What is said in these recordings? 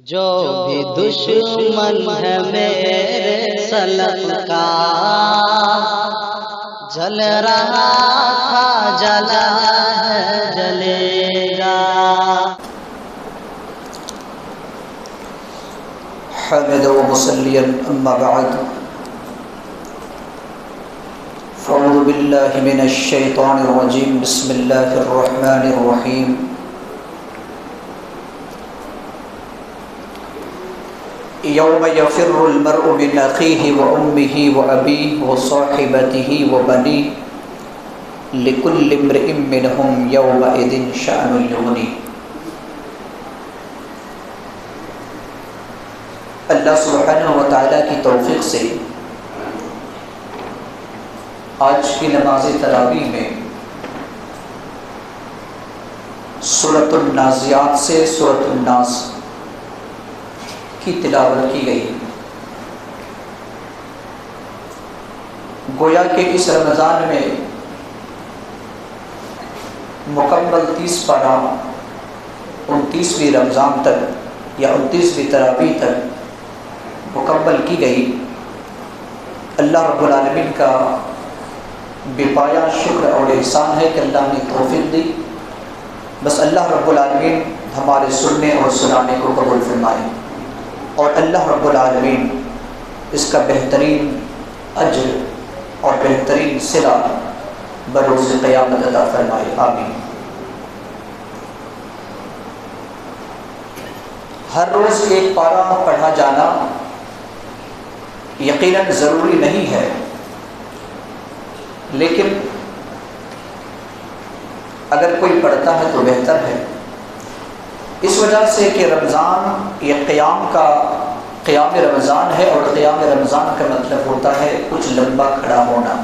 جو بھی دشمن ہے میرے سلف کا، جل رہا تھا جلا ہے جلے گا۔ حامدا و مصلیا اما بعد، فاعوذ باللہ من الشیطان الرجیم، بسم اللہ الرحمن الرحیم۔ یوم یفر المرء من اخیہ و امہ و ابیہ و صاحبتہ و بنیہ لکل امرئ منہم یومئذ شأن یغنیہ۔ اللہ سبحانہ و تعالیٰ کی توفیق سے آج کی نماز تراویح میں سورۃ النازعات سے سورۃ الناس کی تلاوت کی گئی۔ گویا کہ اس رمضان میں مکمل 30 پارہ 29ویں رمضان تک یا 29ویں تراویح تک مکمل کی گئی۔ اللہ رب العالمین کا بے پایہ شکر اور احسان ہے کہ اللہ نے توفیق دی۔ بس اللہ رب العالمین ہمارے سننے اور سنانے کو قبول فرمائے، اور اللہ رب العالمین اس کا بہترین اجر اور بہترین صلہ بروز قیامت عطا فرمائے، آمین۔ ہر روز ایک پارہ پڑھا جانا یقیناً ضروری نہیں ہے، لیکن اگر کوئی پڑھتا ہے تو بہتر ہے، اس وجہ سے کہ رمضان یہ قیام رمضان ہے، اور قیام رمضان کا مطلب ہوتا ہے کچھ لمبا کھڑا ہونا۔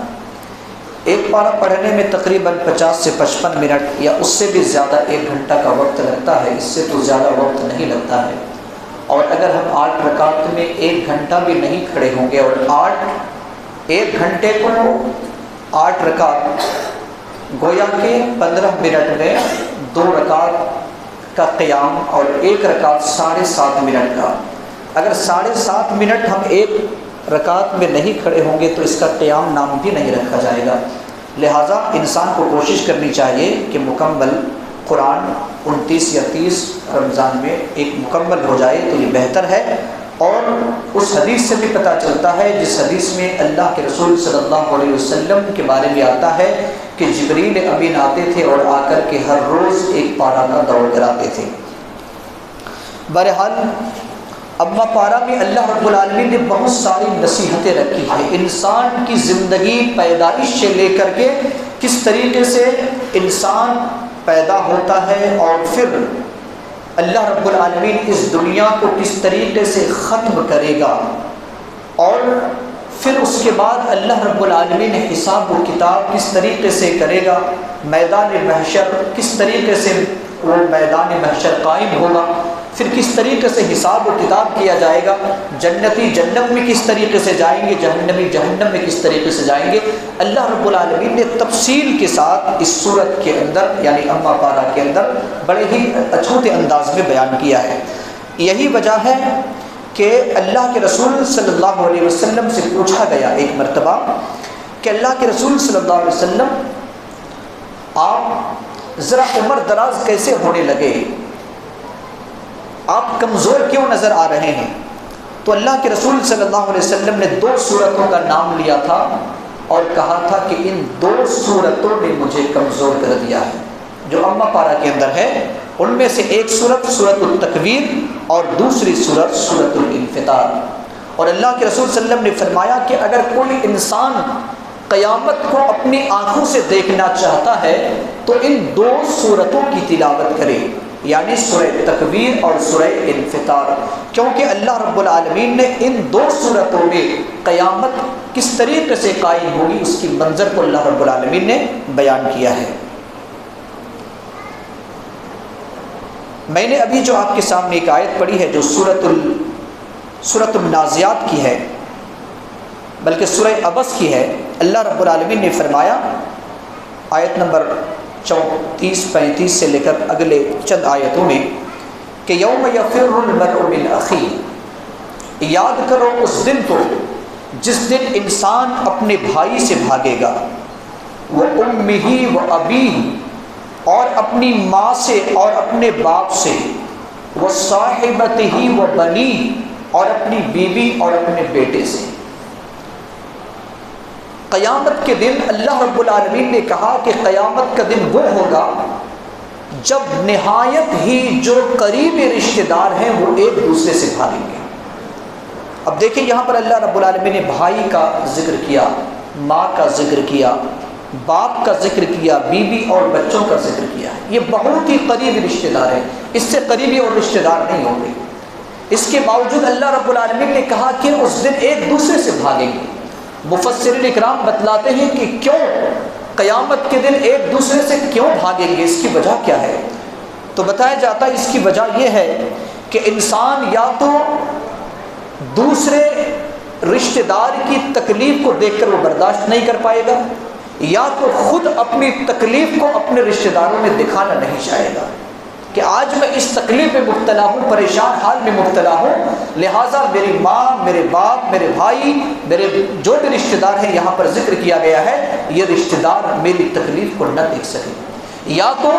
ایک پارہ پڑھنے میں تقریباً 50 سے 55 منٹ یا اس سے بھی زیادہ 1 گھنٹہ کا وقت لگتا ہے، اس سے تو زیادہ وقت نہیں لگتا ہے۔ اور اگر ہم 8 رکعت میں 1 گھنٹہ بھی نہیں کھڑے ہوں گے، اور 1 گھنٹے کو 8 رکعت گویا کہ 15 منٹ میں 2 رکعت کا قیام اور 1 رکعت 7.5 منٹ کا، اگر 7.5 منٹ ہم 1 رکعت میں نہیں کھڑے ہوں گے تو اس کا قیام نام بھی نہیں رکھا جائے گا۔ لہٰذا انسان کو کوشش کرنی چاہیے کہ مکمل قرآن 29 یا 30 رمضان میں ایک مکمل ہو جائے تو یہ بہتر ہے۔ اور اس حدیث سے بھی پتہ چلتا ہے جس حدیث میں اللہ کے رسول صلی اللہ علیہ وسلم کے بارے میں آتا ہے کہ جبریل امین آتے تھے اور آ کر کے ہر روز ایک پارہ کا دور کراتے تھے۔ بہرحال اما پارہ میں اللہ رب العالمین نے بہت ساری نصیحتیں رکھی ہیں، انسان کی زندگی پیدائش سے لے کر کے کس طریقے سے انسان پیدا ہوتا ہے، اور پھر اللہ رب العالمین اس دنیا کو کس طریقے سے ختم کرے گا، اور پھر اس کے بعد اللہ رب العالمین حساب و کتاب کس طریقے سے کرے گا، میدان محشر کس طریقے سے وہ میدان محشر قائم ہوگا، پھر کس طریقے سے حساب و کتاب کیا جائے گا، جنتی جنت میں کس طریقے سے جائیں گے، جہنمی جہنم میں کس طریقے سے جائیں گے، اللہ رب العالمین نے تفصیل کے ساتھ اس سورت کے اندر یعنی اما پارہ کے اندر بڑے ہی اچھوتے انداز میں بیان کیا ہے۔ یہی وجہ ہے کہ اللہ کے رسول صلی اللہ علیہ وسلم سے پوچھا گیا ایک مرتبہ کہ اللہ کے رسول صلی اللہ علیہ وسلم آپ ذرا عمر دراز کیسے ہونے لگے، آپ کمزور کیوں نظر آ رہے ہیں؟ تو اللہ کے رسول صلی اللہ علیہ وسلم نے 2 سورتوں کا نام لیا تھا اور کہا تھا کہ ان 2 سورتوں نے مجھے کمزور کر دیا ہے، جو اما پارہ کے اندر ہے۔ ان میں سے ایک سورت سورۃ التکویر اور دوسری سورت سورۃ الانفطار۔ اور اللہ کے رسول صلی اللہ علیہ وسلم نے فرمایا کہ اگر کوئی انسان قیامت کو اپنی آنکھوں سے دیکھنا چاہتا ہے تو ان 2 سورتوں کی تلاوت کرے، یعنی سورہ تکویر اور سورہ انفطار، کیونکہ اللہ رب العالمین نے ان 2 سورتوں میں قیامت کس طریقے سے قائم ہوگی اس کی منظر کو اللہ رب العالمین نے بیان کیا ہے۔ میں نے ابھی جو آپ کے سامنے ایک آیت پڑھی ہے جو سورۃ النازعات کی ہے، بلکہ سورہ عبس کی ہے، اللہ رب العالمین نے فرمایا آیت نمبر 34 35 سے لے کر اگلے چند آیتوں میں کہ یوم یفر المرء من اخیہ، یاد کرو اس دن کو جس دن انسان اپنے بھائی سے بھاگے گا، وَأُمِّهِ وَأَبِيهِ، اور اپنی ماں سے اور اپنے باپ سے، وَصَاحِبَتِهِ وَبَنِيهِ، اور اپنی بیوی اور اپنے بیٹے سے۔ قیامت کے دن اللہ رب العالمین نے کہا کہ قیامت کا دن وہ ہوگا جب نہایت ہی جو قریبی رشتہ دار ہیں وہ ایک دوسرے سے بھاگیں گے۔ اب دیکھیں یہاں پر اللہ رب العالمین نے بھائی کا ذکر کیا، ماں کا ذکر کیا، باپ کا ذکر کیا، بیوی اور بچوں کا ذکر کیا۔ یہ بہت ہی قریبی رشتہ دار ہیں، اس سے قریبی اور رشتہ دار نہیں ہوں گے۔ اس کے باوجود اللہ رب العالمین نے کہا کہ اس دن ایک دوسرے سے بھاگیں گے۔ مفسرین اکرام بتلاتے ہیں کہ کیوں قیامت کے دن ایک دوسرے سے کیوں بھاگیں گے، اس کی وجہ کیا ہے؟ تو بتایا جاتا ہے اس کی وجہ یہ ہے کہ انسان یا تو دوسرے رشتہ دار کی تکلیف کو دیکھ کر وہ برداشت نہیں کر پائے گا، یا تو خود اپنی تکلیف کو اپنے رشتہ داروں میں دکھانا نہیں چاہے گا کہ آج میں اس تکلیف میں مبتلا ہوں، پریشان حال میں مبتلا ہوں، لہٰذا میری ماں، میرے باپ، میرے بھائی، میرے جو بھی رشتہ دار ہیں یہاں پر ذکر کیا گیا ہے، یہ رشتہ دار میری تکلیف کو نہ دیکھ سکے۔ یا تو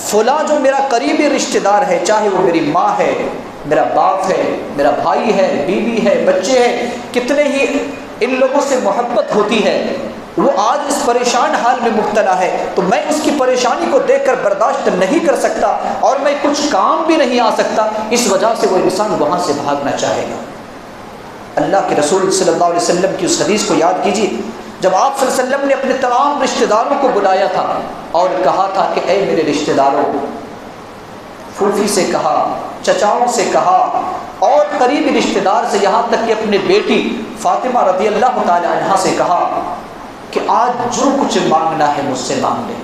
فلاں جو میرا قریبی رشتہ دار ہے، چاہے وہ میری ماں ہے، میرا باپ ہے، میرا بھائی ہے، بیوی ہے، بچے ہیں، کتنے ہی ان لوگوں سے محبت ہوتی ہے، وہ آج اس پریشان حال میں مبتلا ہے تو میں اس کی پریشانی کو دیکھ کر برداشت نہیں کر سکتا اور میں کچھ کام بھی نہیں آ سکتا، اس وجہ سے وہ انسان وہاں سے بھاگنا چاہے گا۔ اللہ کے رسول صلی اللہ علیہ وسلم کی اس حدیث کو یاد کیجیے، جب آپ صلی اللہ علیہ وسلم نے اپنے تمام رشتہ داروں کو بلایا تھا اور کہا تھا کہ اے میرے رشتہ داروں، پھوپھی سے کہا، چچاؤں سے کہا اور قریبی رشتہ دار سے، یہاں تک کہ اپنے بیٹی فاطمہ رضی اللہ تعالی عنہا سے کہا کہ آج جو کچھ مانگنا ہے مجھ سے مانگ لے،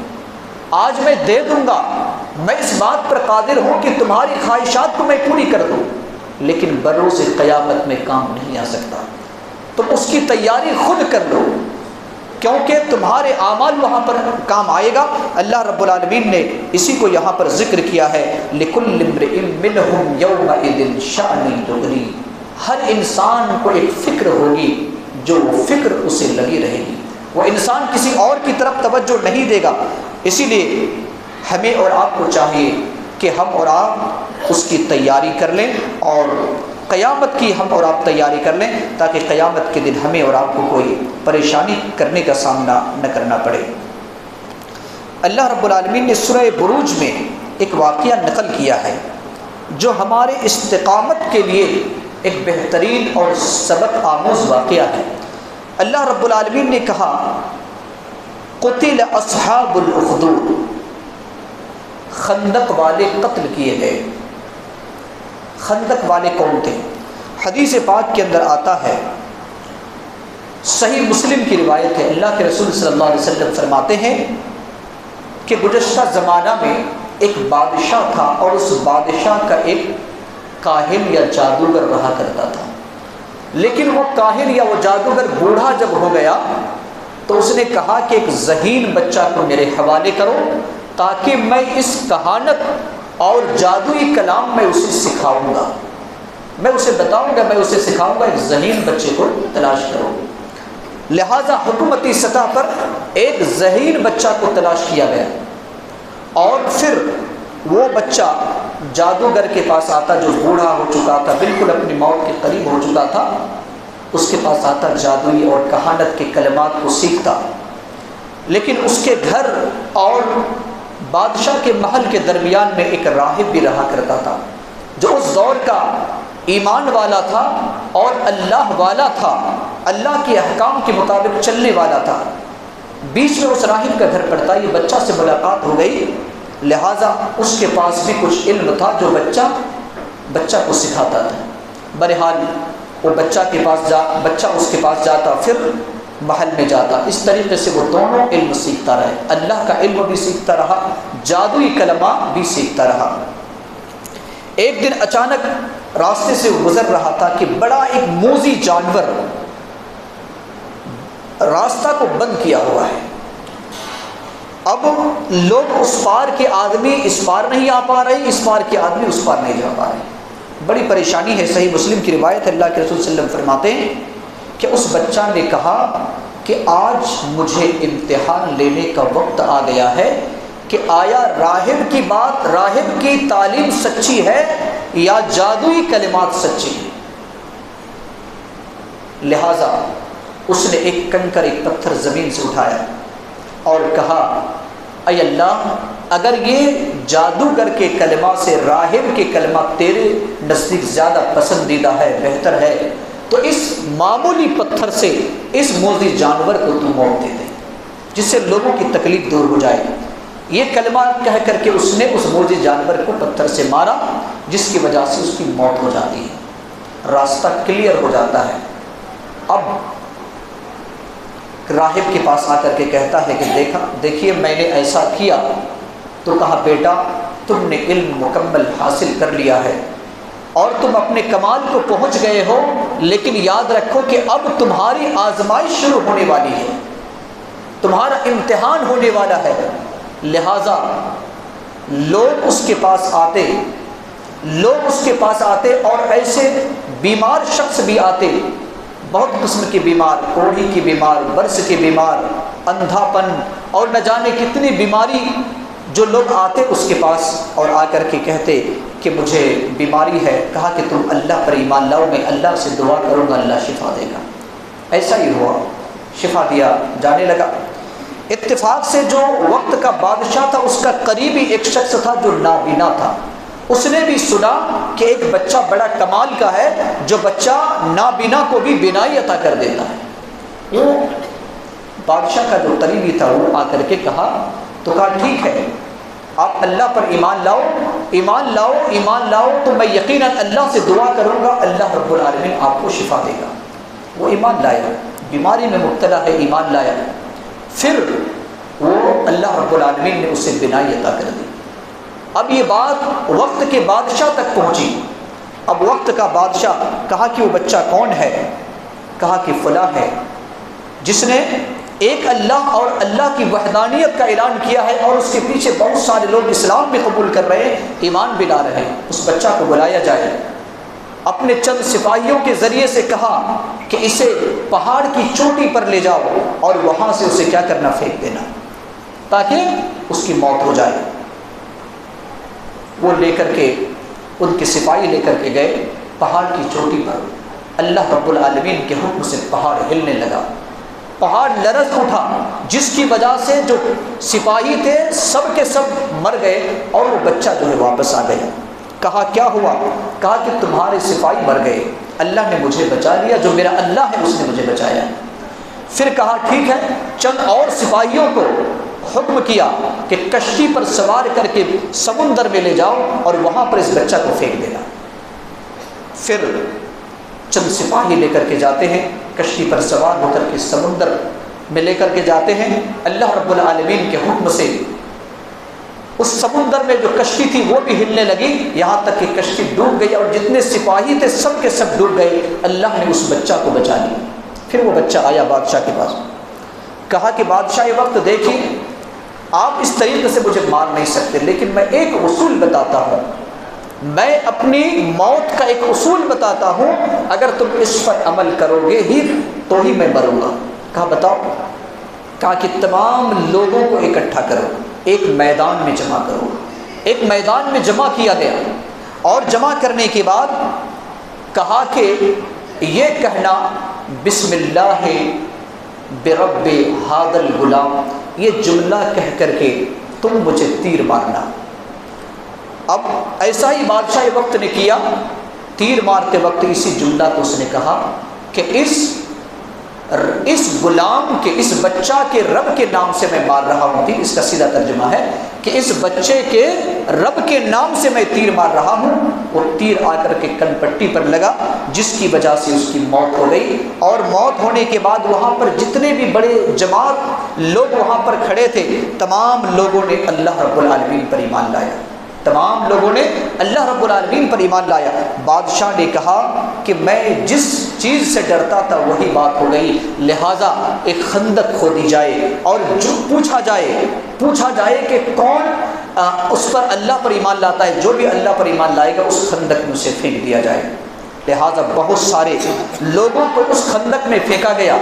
آج میں دے دوں گا، میں اس بات پر قادر ہوں کہ تمہاری خواہشات کو میں پوری کر دوں، لیکن بروز قیامت میں کام نہیں آ سکتا، تم اس کی تیاری خود کر لو کیونکہ تمہارے اعمال وہاں پر کام آئے گا۔ اللہ رب العالمین نے اسی کو یہاں پر ذکر کیا ہے، لِكُلِّ امْرِئٍ مِّنْهُمْ يَوْمَئِذٍ شَأْنٌ يُغْنِيهِ، ہر انسان کو ایک فکر ہوگی جو وہ فکر اسے لگی رہے گی، وہ انسان کسی اور کی طرف توجہ نہیں دے گا۔ اسی لیے ہمیں اور آپ کو چاہیے کہ ہم اور آپ اس کی تیاری کر لیں اور قیامت کی ہم اور آپ تیاری کر لیں تاکہ قیامت کے دن ہمیں اور آپ کو کوئی پریشانی کرنے کا سامنا نہ کرنا پڑے۔ اللہ رب العالمین نے سورہ بروج میں ایک واقعہ نقل کیا ہے جو ہمارے استقامت کے لیے ایک بہترین اور سبق آموز واقعہ ہے۔ اللہ رب العالمین نے کہا قتل اصحاب الاخدود، خندق والے قتل کیے گئے۔ خندق والے کون تھے؟ حدیث پاک کے اندر آتا ہے، صحیح مسلم کی روایت ہے، اللہ کے رسول صلی اللہ علیہ وسلم فرماتے ہیں کہ گزشتہ زمانہ میں ایک بادشاہ تھا اور اس بادشاہ کا ایک کاہن یا جادوگر رہا کرتا تھا، لیکن وہ کاہن یا وہ جادوگر بوڑھا جب ہو گیا تو اس نے کہا کہ ایک ذہین بچہ کو میرے حوالے کرو تاکہ میں اس کہانت اور جادوئی کلام میں اسے سکھاؤں گا، میں اسے بتاؤں گا، میں اسے سکھاؤں گا، ایک ذہین بچے کو تلاش کرو۔ لہٰذا حکومتی سطح پر ایک ذہین بچہ کو تلاش کیا گیا اور پھر وہ بچہ جادوگر کے پاس آتا جو بوڑھا ہو چکا تھا، بالکل اپنی موت کے قریب ہو چکا تھا، اس کے پاس آتا، جادوئی اور کہانت کے کلمات کو سیکھتا، لیکن اس کے گھر اور بادشاہ کے محل کے درمیان میں ایک راہب بھی رہا کرتا تھا جو اس دور کا ایمان والا تھا اور اللہ والا تھا، اللہ کے احکام کے مطابق چلنے والا تھا۔ بیچ میں اس راہب کا گھر پڑتا، یہ بچہ سے ملاقات ہو گئی، لہٰذا اس کے پاس بھی کچھ علم تھا جو بچہ کو سکھاتا تھا۔ بہرحال وہ بچہ اس کے پاس جاتا، پھر محل میں جاتا، اس طریقے سے وہ دونوں علم سیکھتا رہے، اللہ کا علم بھی سیکھتا رہا، جادوئی کلمات بھی سیکھتا رہا۔ ایک دن اچانک راستے سے گزر رہا تھا کہ بڑا ایک موذی جانور راستہ کو بند کیا ہوا ہے، اب لوگ اس پار کے آدمی اس پار نہیں آ پا رہے، اس پار کے آدمی اس پار نہیں جا پا رہے، بڑی پریشانی ہے۔ صحیح مسلم کی روایت، اللہ کے رسول صلی اللہ علیہ وسلم فرماتے ہیں کہ اس بچہ نے کہا کہ آج مجھے امتحان لینے کا وقت آ گیا ہے کہ آیا راہب کی بات، راہب کی تعلیم سچی ہے یا جادوئی کلمات سچی ہیں۔ لہٰذا اس نے ایک کنکر، ایک پتھر زمین سے اٹھایا اور کہا اے اللہ، اگر یہ جادوگر کے کلمات سے راہب کے کلمات تیرے نزدیک زیادہ پسندیدہ ہے، بہتر ہے، تو اس معمولی پتھر سے اس موذی جانور کو تو موت دے دے جس سے لوگوں کی تکلیف دور ہو جائے۔ یہ کلمات کہہ کر کے اس نے اس موذی جانور کو پتھر سے مارا، جس کی وجہ سے اس کی موت ہو جاتی ہے، راستہ کلیئر ہو جاتا ہے۔ اب راہب کے پاس آ کر کے کہتا ہے کہ دیکھیے میں نے ایسا کیا، تو کہا بیٹا تم نے علم مکمل حاصل کر لیا ہے اور تم اپنے کمال کو پہنچ گئے ہو، لیکن یاد رکھو کہ اب تمہاری آزمائش شروع ہونے والی ہے، تمہارا امتحان ہونے والا ہے۔ لہٰذا لوگ اس کے پاس آتے اور ایسے بیمار شخص بھی آتے، بہت قسم کے بیمار، کوڑھی کی بیمار، برس کے بیمار، اندھا پن اور نہ جانے کتنی بیماری، جو لوگ آتے اس کے پاس اور آ کر کے کہتے کہ مجھے بیماری ہے۔ کہا کہ تم اللہ پر ایمان لاؤ، میں اللہ سے دعا کروں گا، اللہ شفا دے گا۔ ایسا ہی ہوا، شفا دیا جانے لگا۔ اتفاق سے جو وقت کا بادشاہ تھا، اس کا قریبی ایک شخص تھا جو نابینا تھا، اس نے بھی سنا کہ ایک بچہ بڑا کمال کا ہے، جو بچہ نابینا کو بھی بینائی عطا کر دیتا ہے۔ وہ بادشاہ کا جو قریبی تھا وہ آ کر کے کہا، تو کہا ٹھیک ہے، آپ اللہ پر ایمان لاؤ، ایمان لاؤ، ایمان لاؤ، تو میں یقیناً اللہ سے دعا کروں گا، اللہ رب العالمین آپ کو شفا دے گا۔ وہ ایمان لایا، بیماری میں مبتلا ہے، ایمان لایا، پھر وہ اللہ رب العالمین نے اسے بینائی عطا کر دی۔ اب یہ بات وقت کے بادشاہ تک پہنچی۔ اب وقت کا بادشاہ کہا کہ وہ بچہ کون ہے؟ کہا کہ فلاں ہے، جس نے ایک اللہ اور اللہ کی وحدانیت کا اعلان کیا ہے، اور اس کے پیچھے بہت سارے لوگ اسلام بھی قبول کر رہے ہیں، ایمان بھی لا رہے ہیں۔ اس بچہ کو بلایا جائے۔ اپنے چند سپاہیوں کے ذریعے سے کہا کہ اسے پہاڑ کی چوٹی پر لے جاؤ اور وہاں سے اسے کیا کرنا، پھینک دینا، تاکہ اس کی موت ہو جائے۔ وہ لے کر کے، ان کے سپاہی لے کر کے گئے پہاڑ کی چوٹی پر۔ اللہ رب العالمین کے حکم سے پہاڑ ہلنے لگا، پہاڑ لرز اٹھا، جس کی وجہ سے جو سپاہی تھے سب کے سب مر گئے، اور وہ بچہ جو ہے واپس آ گیا۔ کہا کیا ہوا؟ کہا کہ تمہارے سپاہی مر گئے، اللہ نے مجھے بچا لیا، جو میرا اللہ ہے اس نے مجھے بچایا۔ پھر کہا ٹھیک ہے، چند اور سپاہیوں کو حکم کیا کہ کشتی پر سوار کر کے سمندر میں لے جاؤ اور وہاں پر اس بچہ کو پھینک دینا۔ پھر چند سپاہی لے کر کے جاتے ہیں، کشتی پر سوار ہو کر کے سمندر میں لے کر کے جاتے ہیں۔ اللہ رب العالمین کے حکم سے اس سمندر میں جو کشتی تھی وہ بھی ہلنے لگی، یہاں تک کہ کشتی ڈوب گئی، اور جتنے سپاہی تھے سب کے سب ڈوب گئے۔ اللہ نے اس بچہ کو بچا لیا۔ پھر وہ بچہ آیا بادشاہ کے پاس، کہا کہ بادشاہ یہ وقت دیکھیے، آپ اس طریقے سے مجھے مار نہیں سکتے، لیکن میں ایک اصول بتاتا ہوں، میں اپنی موت کا ایک اصول بتاتا ہوں، اگر تم اس پر عمل کرو گے ہی تو ہی میں مروں گا۔ کہا بتاؤ؟ کہا کہ تمام لوگوں کو اکٹھا کرو، ایک میدان میں جمع کرو۔ ایک میدان میں جمع کیا گیا، اور جمع کرنے کے بعد کہا کہ یہ کہنا بسم اللہ برب ھذا الغلام، یہ جملہ کہہ کر کے تم مجھے تیر مارنا۔ اب ایسا ہی بادشاہ وقت نے کیا، تیر مارتے وقت اسی جملہ کو اس نے کہا کہ اس غلام کے، اس بچہ کے رب کے نام سے میں مار رہا ہوں۔ اس کا سیدھا ترجمہ ہے کہ اس بچے کے رب کے نام سے میں تیر مار رہا ہوں۔ وہ تیر آ کر کے کن پٹی پر لگا، جس کی وجہ سے اس کی موت ہو گئی۔ اور موت ہونے کے بعد وہاں پر جتنے بھی بڑے جماعت لوگ وہاں پر کھڑے تھے، تمام لوگوں نے اللہ رب العالمین پر ایمان لایا، تمام لوگوں نے اللہ رب العالمین پر ایمان لایا۔ بادشاہ نے کہا کہ میں جس چیز سے ڈرتا تھا وہی بات ہو گئی، لہٰذا ایک خندق کھودی جائے اور جو پوچھا جائے کہ کون اس پر اللہ پر ایمان لاتا ہے، جو بھی اللہ پر ایمان لائے گا اس خندق میں اسے پھینک دیا جائے۔ لہٰذا بہت سارے لوگوں کو اس خندق میں پھینکا گیا،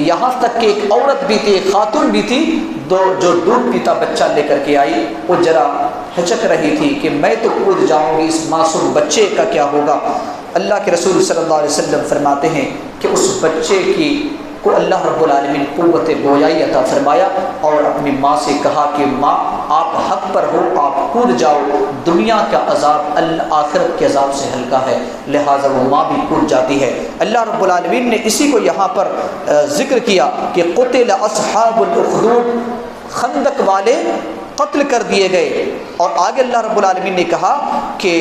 یہاں تک کہ ایک عورت بھی تھی، ایک خاتون بھی تھی جو دودھ پیتا بچہ لے کر کے آئی، وہ ذرا ہچک رہی تھی کہ میں تو کود جاؤں گی، اس معصوم بچے کا کیا ہوگا۔ اللہ کے رسول صلی اللہ علیہ وسلم فرماتے ہیں کہ اس بچے کو اللہ رب العالمین قوت گویائی عطا فرمایا اور اپنی ماں سے کہا کہ ماں آپ حق پر ہو، آپ کود جاؤ، دنیا کا عذاب آخرت کے عذاب سے ہلکا ہے، لہٰذا وہ ماں بھی کود جاتی ہے۔ اللہ رب العالمین نے اسی کو یہاں پر ذکر کیا کہ قتل اصحاب الاخدود، خندق والے قتل کر دیے گئے، اور آگے اللہ رب العالمین نے کہا کہ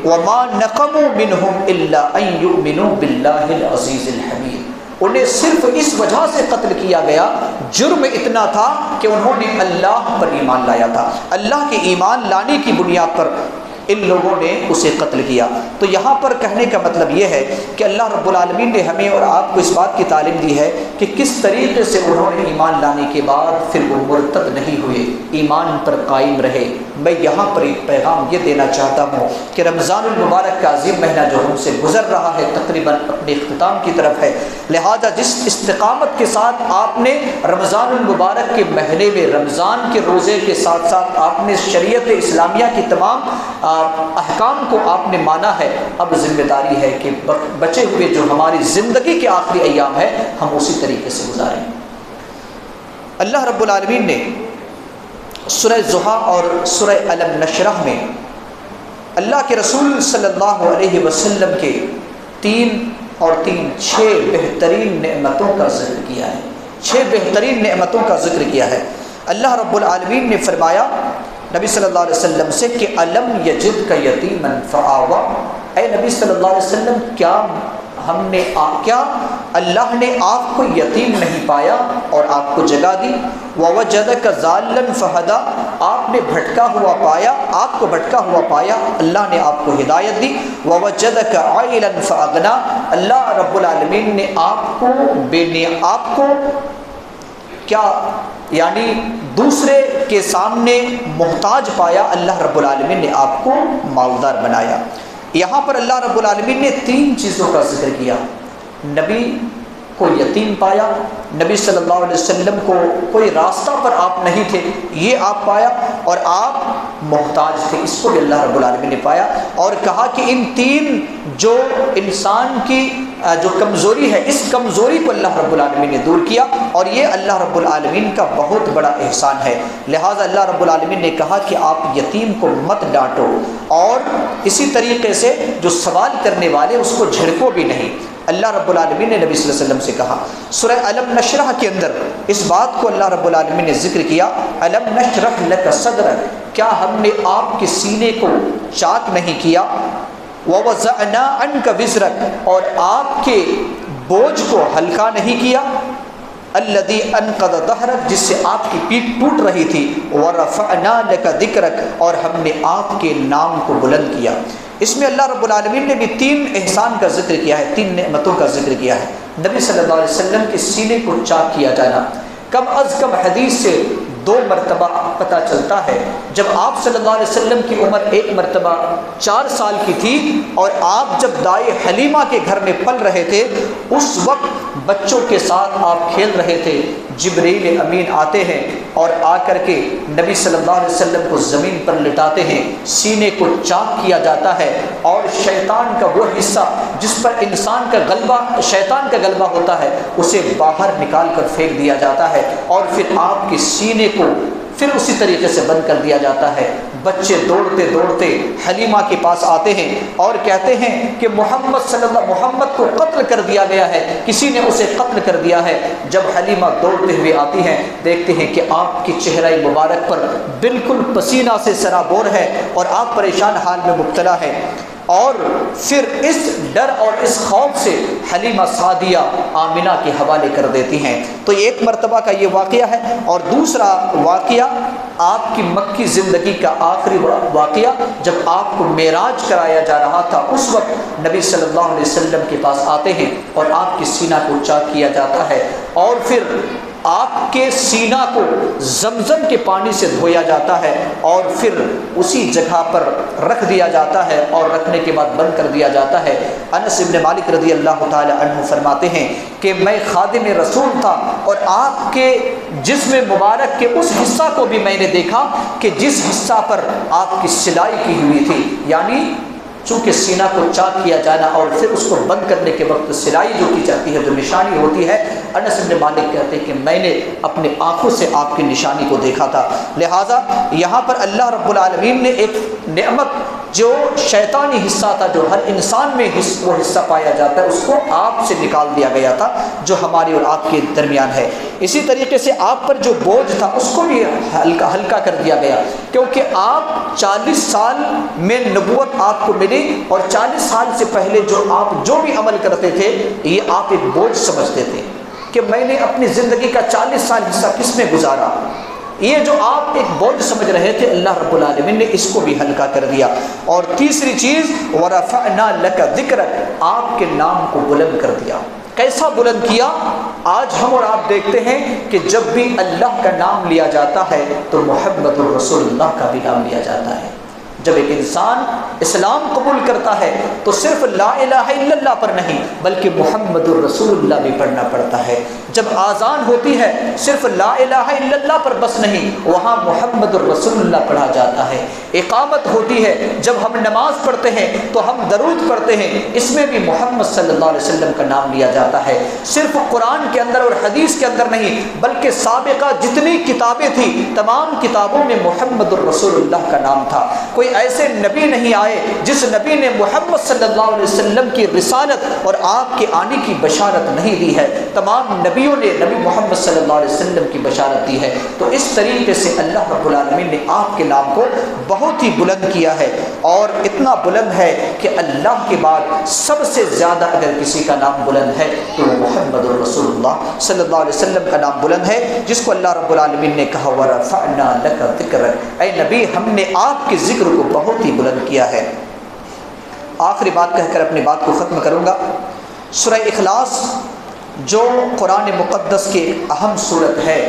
وما نقموا منهم الا ان يؤمنوا بالله العزیز الحمید، انہیں صرف اس وجہ سے قتل کیا گیا، جرم اتنا تھا کہ انہوں نے اللہ پر ایمان لایا تھا، اللہ کے ایمان لانے کی بنیاد پر ان لوگوں نے اسے قتل کیا۔ تو یہاں پر کہنے کا مطلب یہ ہے کہ اللہ رب العالمین نے ہمیں اور آپ کو اس بات کی تعلیم دی ہے کہ کس طریقے سے انہوں نے ایمان لانے کے بعد پھر وہ مرتد نہیں ہوئے، ایمان پر قائم رہے۔ میں یہاں پر ایک پیغام یہ دینا چاہتا ہوں کہ رمضان المبارک کا عظیم مہینہ جو ہم سے گزر رہا ہے تقریباً اپنے اختتام کی طرف ہے، لہذا جس استقامت کے ساتھ آپ نے رمضان المبارک کے مہینے میں رمضان کے روزے کے ساتھ ساتھ آپ نے شریعت اسلامیہ کی تمام احکام کو آپ نے مانا ہے، اب ذمہ داری ہے کہ بچے ہوئے جو ہماری زندگی کے آخری ایام ہے ہم اسی طریقے سے گزاریں۔ اللہ رب العالمین نے سورہ ضحیٰ اور سورہ الم نشرح میں اللہ کے رسول صلی اللہ علیہ وسلم کے 6 بہترین نعمتوں کا ذکر کیا ہے، 6 بہترین نعمتوں کا ذکر کیا ہے۔ اللہ رب العالمین نے فرمایا نبی صلی اللہ علیہ وسلم سے کہ الم یجدک یتیما فآویٰ، اے نبی صلی اللہ علیہ وسلم کیا اللہ نے آپ کو یتیم نہیں پایا اور آپ کو جگہ دی، ووجدک ضالا فہدیٰ، آپ نے بھٹکا ہوا پایا، آپ کو بھٹکا ہوا پایا، اللہ نے آپ کو ہدایت دی، ووجدک عائلا فاغنیٰ، اللہ رب العالمین نے آپ کو کیا یعنی دوسرے کے سامنے محتاج پایا، اللہ رب العالمین نے آپ کو مالدار بنایا۔ یہاں پر اللہ رب العالمین نے 3 چیزوں کا ذکر کیا، نبی کو یتیم پایا، نبی صلی اللہ علیہ وسلم کو کوئی راستہ پر آپ نہیں تھے یہ آپ پایا، اور آپ محتاج تھے اس کو بھی اللہ رب العالمین نے پایا، اور کہا کہ ان 3 جو انسان کی جو کمزوری ہے اس کمزوری کو اللہ رب العالمین نے دور کیا، اور یہ اللہ رب العالمین کا بہت بڑا احسان ہے۔ لہٰذا اللہ رب العالمین نے کہا کہ آپ یتیم کو مت ڈانٹو، اور اسی طریقے سے جو سوال کرنے والے اس کو جھڑکو بھی نہیں۔ اللہ رب العالمین نے نبی صلی اللہ علیہ وسلم سے کہا۔ سورہ الم نشرح کے اندر اس بات کو اللہ رب العالمین نے ذکر کیا، الم نشرح لک صدرک، کیا ہم نے آپ کے سینے کو چاک نہیں کیا، ووضعنا عنک وزرک، اور آپ کے بوجھ کو ہلکا نہیں کیا، الذی انقض ظہرک، جس سے آپ کی پیٹھ ٹوٹ رہی تھی، ورفعنا لک ذکرک، اور ہم نے آپ کے نام کو بلند کیا۔ اس میں اللہ رب العالمین نے بھی 3 احسان کا ذکر کیا ہے، 3 نعمتوں کا ذکر کیا ہے۔ نبی صلی اللہ علیہ وسلم کے سینے کو چاک کیا جانا، کم از کم حدیث سے 2 مرتبہ پتہ چلتا ہے۔ جب آپ صلی اللہ علیہ وسلم کی عمر 1 مرتبہ 4 سال کی تھی اور آپ جب دائے حلیمہ کے گھر میں پل رہے تھے، اس وقت بچوں کے ساتھ آپ کھیل رہے تھے، جبریل امین آتے ہیں اور آ کر کے نبی صلی اللہ علیہ وسلم کو زمین پر لٹاتے ہیں، سینے کو چاک کیا جاتا ہے، اور شیطان کا وہ حصہ جس پر انسان کا غلبہ، شیطان کا غلبہ ہوتا ہے، اسے باہر نکال کر پھینک دیا جاتا ہے، اور پھر آپ کے سینے کو پھر اسی طریقے سے بند کر دیا جاتا ہے۔ بچے دوڑتے دوڑتے حلیمہ کے پاس آتے ہیں اور کہتے ہیں کہ محمد کو قتل کر دیا گیا ہے، کسی نے اسے قتل کر دیا ہے۔ جب حلیمہ دوڑتے ہوئے آتی ہیں، دیکھتے ہیں کہ آپ کی چہرہ مبارک پر بالکل پسینہ سے سرابور ہے اور آپ پریشان حال میں مبتلا ہے۔ اور پھر اس ڈر اور اس خوف سے حلیمہ سعدیہ آمنہ کے حوالے کر دیتی ہیں۔ تو ایک مرتبہ کا یہ واقعہ ہے، اور دوسرا واقعہ آپ کی مکی زندگی کا آخری واقعہ، جب آپ کو معراج کرایا جا رہا تھا، اس وقت نبی صلی اللہ علیہ وسلم کے پاس آتے ہیں اور آپ کی سینہ کو چاک کیا جاتا ہے، اور پھر آپ کے سینہ کو زمزم کے پانی سے دھویا جاتا ہے، اور پھر اسی جگہ پر رکھ دیا جاتا ہے، اور رکھنے کے بعد بند کر دیا جاتا ہے۔ انس بن مالک رضی اللہ تعالی عنہ فرماتے ہیں کہ میں خادم رسول تھا، اور آپ کے جسم مبارک کے اس حصہ کو بھی میں نے دیکھا کہ جس حصہ پر آپ کی سلائی کی ہوئی تھی، یعنی چونکہ سینہ کو چاک کیا جانا اور پھر اس کو بند کرنے کے وقت سلائی جو کی جاتی ہے، جو نشانی ہوتی ہے، انس بن مالک کہتے ہیں کہ میں نے اپنے آنکھوں سے آپ کی نشانی کو دیکھا تھا۔ لہٰذا یہاں پر اللہ رب العالمین نے ایک نعمت جو شیطانی حصہ تھا، جو ہر انسان میں وہ حصہ پایا جاتا ہے، اس کو آپ سے نکال دیا گیا تھا، جو ہماری اور آپ کے درمیان ہے۔ اسی طریقے سے آپ پر جو بوجھ تھا اس کو بھی ہلکا کر دیا گیا، کیونکہ آپ 40 سال میں نبوت آپ کو ملی، اور 40 سال سے پہلے آپ جو بھی عمل کرتے تھے یہ آپ ایک بوجھ سمجھتے تھے کہ میں نے اپنی زندگی کا 40 سال حصہ کس میں گزارا، یہ جو آپ ایک بوجھ سمجھ رہے تھے، اللہ رب العالمین نے اس کو بھی ہلکا کر دیا۔ اور تیسری چیز، وَرَفَعْنَا لَكَ ذِكْرَكَ، آپ کے نام کو بلند کر دیا۔ کیسا بلند کیا؟ آج ہم اور آپ دیکھتے ہیں کہ جب بھی اللہ کا نام لیا جاتا ہے تو محمد الرسول اللہ کا بھی نام لیا جاتا ہے۔ جب ایک انسان اسلام قبول کرتا ہے تو صرف لا الہ الا اللہ پر نہیں بلکہ محمد الرسول اللہ بھی پڑھنا پڑتا ہے۔ جب آذان ہوتی ہے صرف لا الہ الا اللہ پر بس نہیں، وہاں محمد الرسول اللہ پڑھا جاتا ہے۔ اقامت ہوتی ہے، جب ہم نماز پڑھتے ہیں تو ہم درود پڑھتے ہیں، اس میں بھی محمد صلی اللہ علیہ وسلم کا نام لیا جاتا ہے۔ صرف قرآن کے اندر اور حدیث کے اندر نہیں بلکہ سابقہ جتنی کتابیں تھیں تمام کتابوں میں محمد الرسول اللہ کا نام تھا۔ کوئی ایسے نبی نہیں آئے جس نبی نے محمد صلی اللہ علیہ وسلم کی رسالت اور آپ کے آنے کی بشارت نہیں دی ہے، تمام نبیوں نے نبی محمد صلی اللہ علیہ وسلم کی بشارت دی ہے۔ تو اس طریقے سے اللہ رب العالمین نے آپ کے نام کو بہت ہی بلند کیا ہے، اور اتنا بلند ہے کہ اللہ کے بعد سب سے زیادہ اگر کسی کا نام بلند ہے تو وہ محمد الرسول اللہ صلی اللہ علیہ وسلم کا نام بلند ہے، جس کو اللہ رب العالمین نے کہا وَرَفَعْنَا لَكَ ذِكْرَكَ، اے نبی ہم نے آپ کے ذکر کو بہت ہی بلند کیا ہے۔ آخری بات کہہ کر اپنی بات کو ختم کروں گا۔ سورہ اخلاص جو قرآن مقدس کی اہم صورت ہے،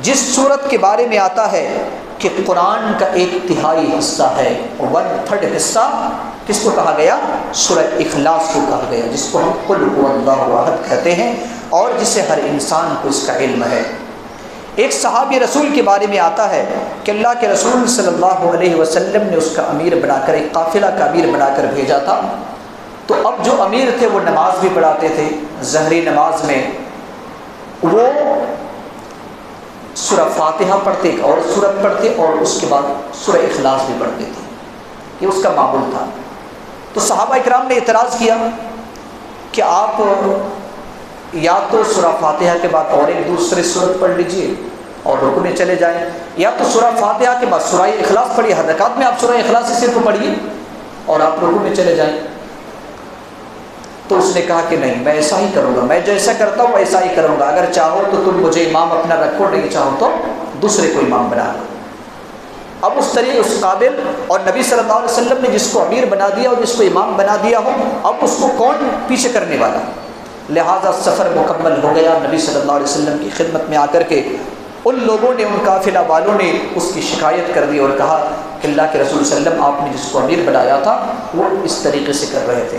جس صورت کے بارے میں آتا ہے کہ قرآن کا 1/3 حصہ ہے، 1/3 حصہ کس کو کہا گیا؟ سورہ اخلاص کو کہا گیا، جس کو ہم قل هو اللہ احد کہتے ہیں، اور جسے ہر انسان کو اس کا علم ہے۔ ایک صحابی رسول کے بارے میں آتا ہے کہ اللہ کے رسول صلی اللہ علیہ وسلم نے اس کا امیر بنا کر، ایک قافلہ کا امیر بنا کر بھیجا تھا۔ تو اب جو امیر تھے وہ نماز بھی پڑھاتے تھے، ظہری نماز میں وہ سورہ فاتحہ پڑھتے، ایک اور سورت پڑھتے، اور اس کے بعد سورہ اخلاص بھی پڑھتے تھے، یہ اس کا معمول تھا۔ تو صحابہ اکرام نے اعتراض کیا کہ آپ یا تو سورہ فاتحہ کے بعد اور ایک دوسری سورت پڑھ لیجئے اور رکوع میں چلے جائیں، یا تو سورہ فاتحہ کے بعد سورہ اخلاص پڑھیے، ہر رکعت میں آپ سورہ اخلاص سے صرف پڑھیے اور آپ رکوع میں چلے جائیں۔ تو اس نے کہا کہ نہیں، میں ایسا ہی کروں گا، میں جیسا کرتا ہوں ایسا ہی کروں گا، اگر چاہو تو تم مجھے امام اپنا رکھو، نہیں چاہو تو دوسرے کو امام بنا لو۔ اب اس طریقے اس قابل اور نبی صلی اللہ علیہ وسلم نے جس کو امیر بنا دیا اور جس کو امام بنا دیا ہو، اب اس کو کون پیچھے کرنے والا؟ لہٰذا سفر مکمل ہو گیا۔ نبی صلی اللہ علیہ وسلم کی خدمت میں آ کر کے ان لوگوں نے، ان قافلہ والوں نے اس کی شکایت کر دی اور کہا کہ اللہ کے رسول صلی اللہ علیہ وسلم آپ نے جس کو امیر بنایا تھا وہ اس طریقے سے کر رہے تھے۔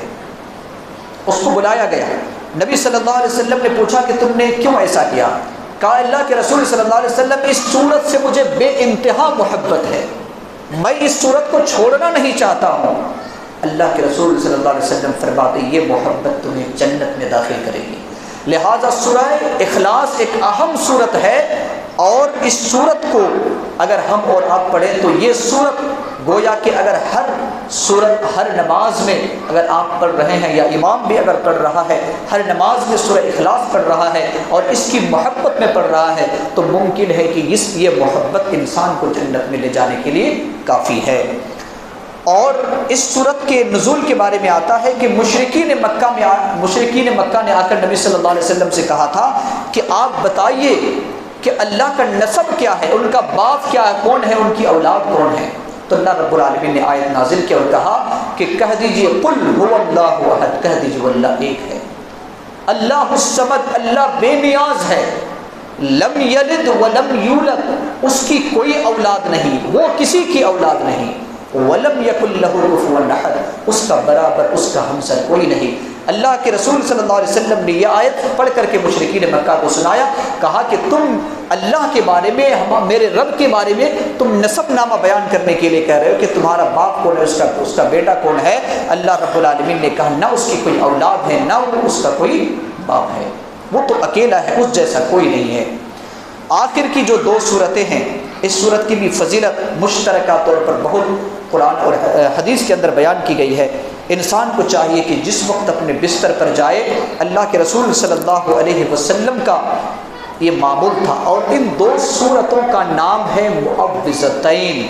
اس کو بلایا گیا، نبی صلی اللہ علیہ وسلم نے پوچھا کہ تم نے کیوں ایسا کیا؟ کہا اللہ کے رسول صلی اللہ علیہ وسلم اس صورت سے مجھے بے انتہا محبت ہے، میں اس صورت کو چھوڑنا نہیں چاہتا ہوں۔ اللہ کے رسول صلی اللہ علیہ وسلم فرماتے یہ محبت تمہیں جنت میں داخل کرے گی۔ لہٰذا سورہ اخلاص ایک اہم صورت ہے، اور اس صورت کو اگر ہم اور آپ پڑھیں تو یہ صورت گویا کہ اگر ہر صورت ہر نماز میں اگر آپ پڑھ رہے ہیں یا امام بھی اگر پڑھ رہا ہے، ہر نماز میں سورہ اخلاص پڑھ رہا ہے اور اس کی محبت میں پڑھ رہا ہے، تو ممکن ہے کہ یہ محبت انسان کو جنت میں لے جانے کے لیے کافی ہے۔ اور اس صورت کے نزول کے بارے میں آتا ہے کہ مشرکین مکہ نے آ کر نبی صلی اللہ علیہ وسلم سے کہا تھا کہ آپ بتائیے کہ اللہ کا نسب کیا ہے، ان کا باپ کیا ہے، کون ہے، ان کی اولاد کون ہے۔ تو اللہ رب العالمین نے آیت نازل کی اور کہا کہ کہہ دیجئے قل هو اللہ احد، کہہ دیجئے وہ اللہ ایک ہے، اللہ الصمد، اللہ بے نیاز ہے، لم یلد ولم یولد، اس کی کوئی اولاد نہیں، وہ کسی کی اولاد نہیں، ولم یکن لہ کفوا احد، اس کا برابر، اس کا ہمسر کوئی نہیں۔ اللہ کے رسول صلی اللہ علیہ وسلم نے یہ آیت پڑھ کر کے مشرکین مکہ کو سنایا، کہا کہ تم اللہ کے بارے میں، میرے رب کے بارے میں تم نسب نامہ بیان کرنے کے لیے کہہ رہے ہو کہ تمہارا باپ کون ہے، اس کا بیٹا کون ہے۔ اللہ رب العالمین نے کہا نہ اس کی کوئی اولاد ہے، نہ اس کا کوئی باپ ہے، وہ تو اکیلا ہے، اس جیسا کوئی نہیں ہے۔ آخر کی جو دو صورتیں ہیں، اس صورت کی بھی فضیلت مشترکہ طور پر بہت قرآن اور حدیث کے اندر بیان کی گئی ہے۔ انسان کو چاہیے کہ جس وقت اپنے بستر پر جائے، اللہ کے رسول صلی اللہ علیہ وسلم کا یہ معمول تھا، اور ان دو صورتوں کا نام ہے معوذتین۔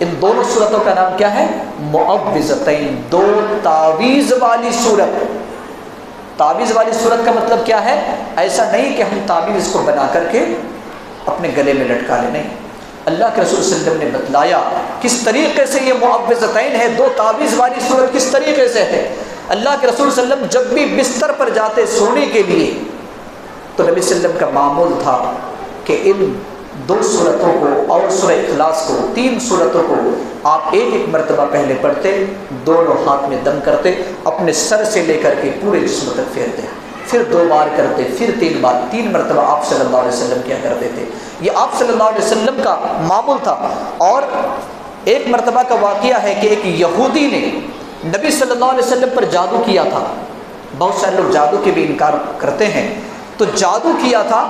ان دونوں صورتوں کا نام کیا ہے؟ معوذتین، دو تعویذ والی صورت۔ تعویذ والی صورت کا مطلب کیا ہے؟ ایسا نہیں کہ ہم تعویذ کو بنا کر کے اپنے گلے میں لٹکا لیں، نہیں، اللہ کے رسول صلی اللہ علیہ وسلم نے بتلایا کس طریقے سے یہ معوذتین ہے، دو تعویذ والی صورت کس طریقے سے ہے۔ اللہ کے رسول صلی اللہ علیہ وسلم جب بھی بستر پر جاتے سونے کے لیے تو نبی صلی اللہ علیہ وسلم کا معمول تھا کہ ان دو صورتوں کو اور سورہ اخلاص کو، تین صورتوں کو آپ ایک ایک مرتبہ پہلے پڑھتے، دونوں ہاتھ میں دم کرتے، اپنے سر سے لے کر کے پورے جسم تک پھیرتے، پھر دو بار کرتے، پھر تین بار، تین مرتبہ آپ صلی اللہ علیہ وسلم کیا کرتے تھے۔ یہ آپ صلی اللہ علیہ وسلم کا معمول تھا۔ اور ایک مرتبہ کا واقعہ ہے کہ ایک یہودی نے نبی صلی اللہ علیہ وسلم پر جادو کیا تھا۔ بہت سارے لوگ جادو کے بھی انکار کرتے ہیں، تو جادو کیا تھا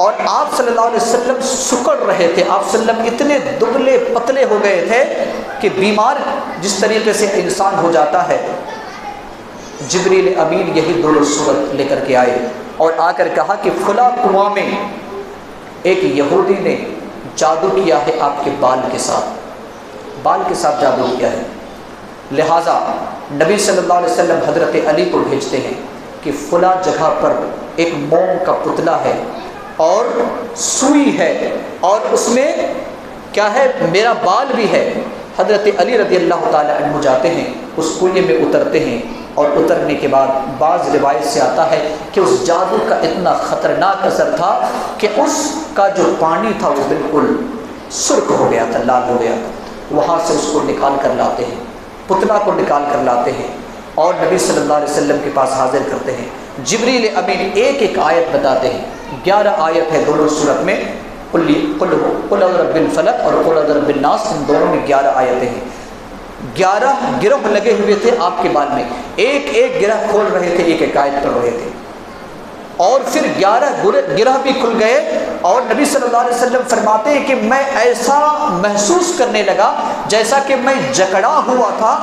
اور آپ صلی اللہ علیہ وسلم سکڑ رہے تھے۔ آپ صلی اللہ علیہ وسلم اتنے دبلے پتلے ہو گئے تھے کہ بیمار جس طریقے سے انسان ہو جاتا ہے، جبریل امین یہی دونوں صورت لے کر کے آئے اور آ کر کہا کہ فلاں کنواں میں ایک یہودی نے جادو کیا ہے آپ کے بال کے ساتھ جادو کیا ہے، لہٰذا نبی صلی اللہ علیہ وسلم حضرت علی کو بھیجتے ہیں کہ فلاں جگہ پر ایک موم کا پتلا ہے اور سوئی ہے اور اس میں کیا ہے، میرا بال بھی ہے۔ حضرت علی رضی اللہ تعالی عنہ جاتے ہیں، اس کنویں میں اترتے ہیں، اور اترنے کے بعد بعض روایت سے آتا ہے کہ اس جادو کا اتنا خطرناک اثر تھا کہ اس کا جو پانی تھا وہ بالکل سرخ ہو گیا تھا، لال ہو گیا تھا۔ وہاں سے اس کو نکال کر لاتے ہیں، پتلا کو نکال کر لاتے ہیں اور نبی صلی اللہ علیہ وسلم کے پاس حاضر کرتے ہیں۔ جبریل امین ایک ایک آیت بتاتے ہیں، 11 آیت ہے دونوں صورت میں، قل اعوذ برب الفلق اور قل اعوذ برب الناس، ان دونوں میں 11 آیتیں ہیں۔ 11 گرہ لگے ہوئے تھے آپ کے بال میں، ایک ایک گرہ کھول رہے تھے، ایک ایک آیت پڑھ رہے تھے، اور پھر 11 گرہ بھی کھل گئے، اور نبی صلی اللہ علیہ وسلم فرماتے ہیں کہ میں ایسا محسوس کرنے لگا جیسا کہ میں جکڑا ہوا تھا،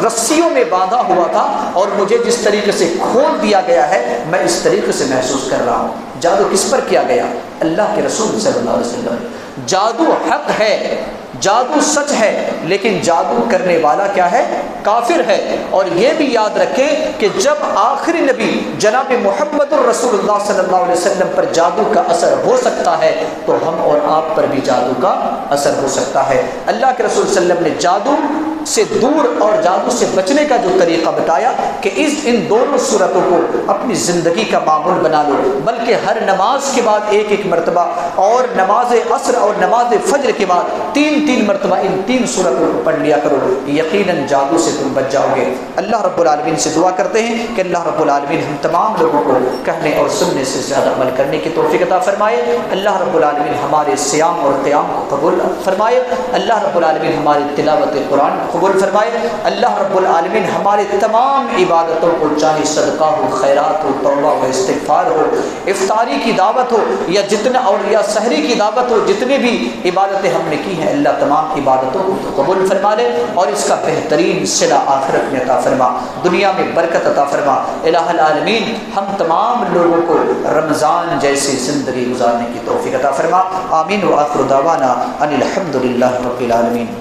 رسیوں میں باندھا ہوا تھا، اور مجھے جس طریقے سے کھول دیا گیا ہے میں اس طریقے سے محسوس کر رہا ہوں۔ جادو کس پر کیا گیا؟ اللہ کے رسول صلی اللہ علیہ وسلم۔ جادو حق ہے، جادو سچ ہے، لیکن جادو کرنے والا کیا ہے؟ کافر ہے۔ اور یہ بھی یاد رکھیں کہ جب آخری نبی جناب محمد الرسول اللہ صلی اللہ علیہ وسلم پر جادو کا اثر ہو سکتا ہے تو ہم اور آپ پر بھی جادو کا اثر ہو سکتا ہے۔ اللہ کے رسول صلی اللہ علیہ وسلم نے جادو سے دور اور جادو سے بچنے کا جو طریقہ بتایا کہ ان دونوں صورتوں کو اپنی زندگی کا معمول بنا لو، بلکہ ہر نماز کے بعد ایک ایک مرتبہ، اور نماز عصر اور نماز فجر کے بعد تین مرتبہ ان 3 صورتوں کو پڑھ لیا کرو، یقیناً جادو سے تم بچ جاؤ گے۔ اللہ رب العالمین سے دعا کرتے ہیں کہ اللہ رب العالمین ہم تمام لوگوں کو کہنے اور سننے سے زیادہ عمل کرنے کی توفیق عطا فرمائے۔ اللہ رب العالمین ہمارے صیام اور قیام کو قبول فرمائے۔ اللہ رب العالمین ہماری تلاوت قرآن کو قبول فرمائے۔ اللہ رب العالمین ہمارے تمام عبادتوں کو، چاہے صدقہ ہو، خیرات ہو، توبہ ہو، استغفار ہو، افطاری کی دعوت ہو یا جتنا، اور یا سحری کی دعوت ہو، جتنی بھی عبادتیں ہم نے کی ہیں، اللہ تمام عبادتوں کو قبول فرما لے اور اس کا بہترین صلہ آخرت میں عطا فرما، دنیا میں برکت عطا فرما۔ الہ العالمین ہم تمام لوگوں کو رمضان جیسی زندگی گزارنے کی توفیق عطا فرما۔ آمین۔ وآخر دعوانا ان الحمد للہ رب العالمین۔